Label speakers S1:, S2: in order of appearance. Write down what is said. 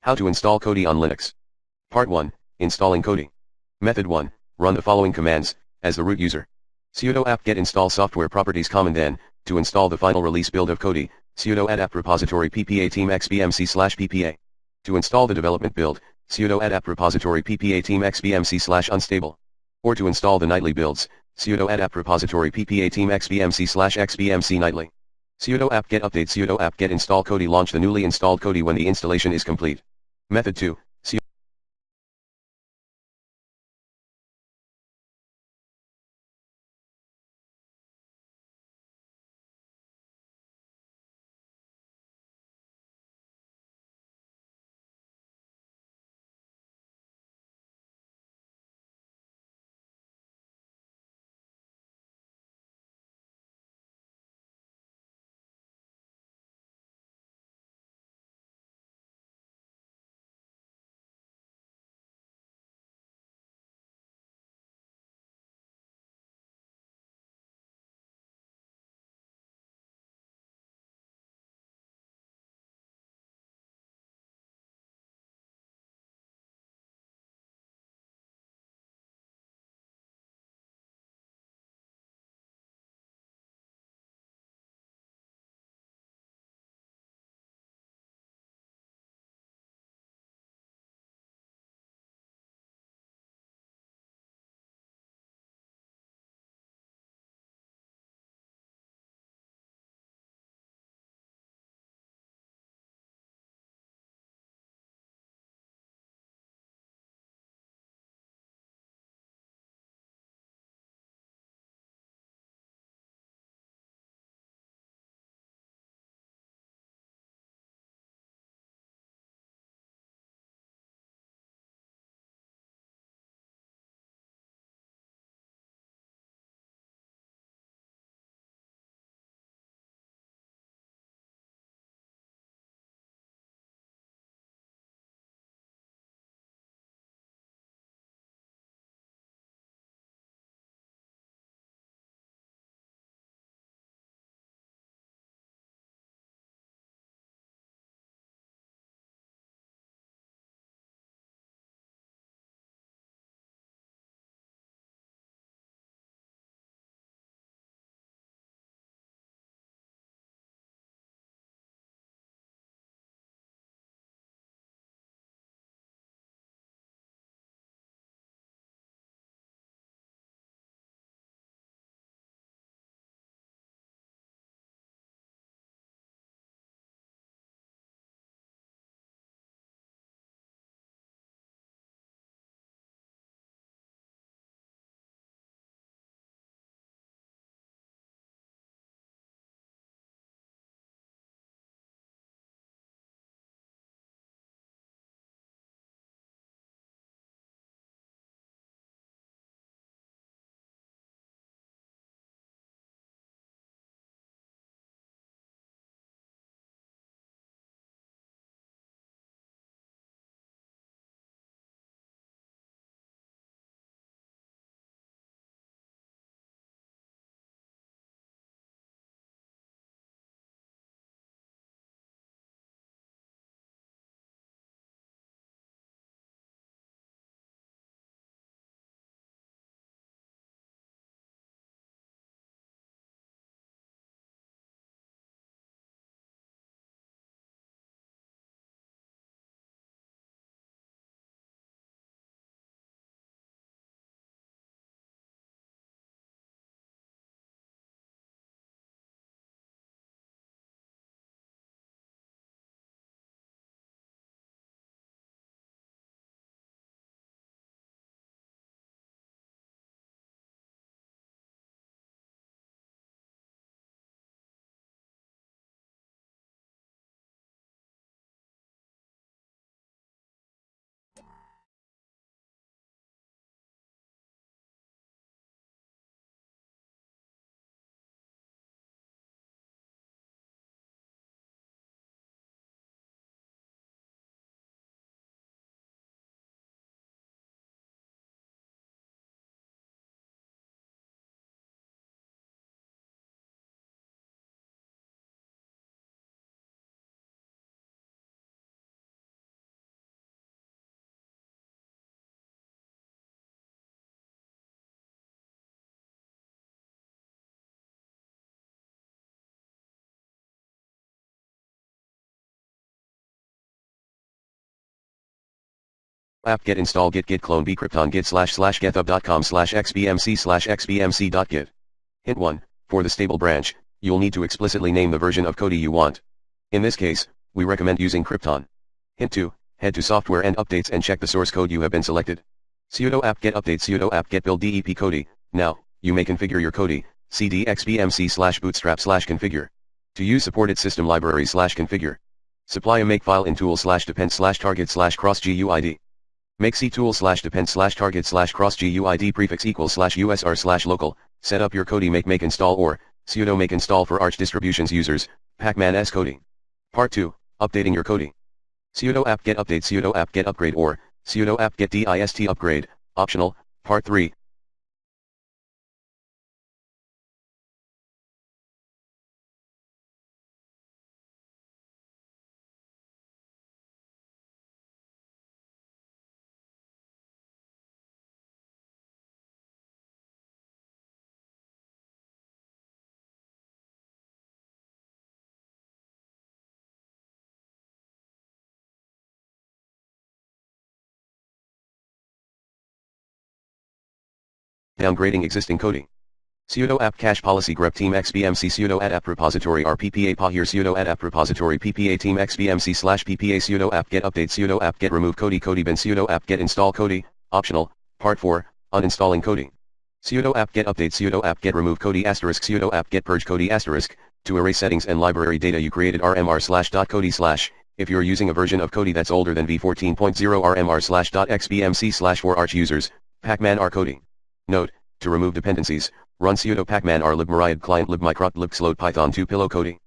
S1: How to install Kodi on Linux. Part 1, Installing Kodi. Method 1, run the following commands, as the root user. Sudo apt-get install software properties command n, to install the final release build of Kodi, sudo add apt repository ppa team xbmc/ppa. To install the development build, sudo add apt repository ppa team xbmc/unstable. Or to install the nightly builds, sudo add apt repository ppa team xbmc/xbmc nightly. Sudo apt-get update sudo apt-get install Kodi launch the newly installed Kodi when the installation is complete. Method 2, app get install git clone bcrypton git //github.com/xbmc/xbmc.git. Hint 1, for the stable branch, you'll need to explicitly name the version of Kodi you want. In this case, we recommend using Krypton. Hint 2, head to software and updates and check the source code you have been selected. Sudo apt-get update sudo apt-get build dep Kodi. Now, you may configure your Kodi, cd xbmc/bootstrap/configure. To use supported system libraries/configure. Supply a makefile in tool/depend/target/cross GUID. Make ctool/depend/target/cross-GUID prefix equals /usr/local, set up your Kodi make install or, sudo make install for Arch distributions users, pacman s Kodi. Part 2, updating your Kodi. Sudo apt-get update sudo apt-get upgrade or, sudo apt-get dist upgrade, optional, part 3. Downgrading existing Kodi. Sudo apt cache policy grep team xbmc sudo add apt repository rppa pa here sudo add apt repository ppa team xbmc/ppa sudo apt get update sudo apt get remove Kodi bin sudo apt get install Kodi, optional, part 4, uninstalling Kodi. Sudo apt get update sudo apt get remove Kodi * sudo apt get purge Kodi * to erase settings and library data you created rmr/.kodi/. If you're using a version of Kodi that's older than v14.0 rmr/.xbmc/ for Arch users, pacman r Kodi. Note, to remove dependencies, run sudo pacman r libmyriad client libmicrot libxload python 2 pillow Kodi.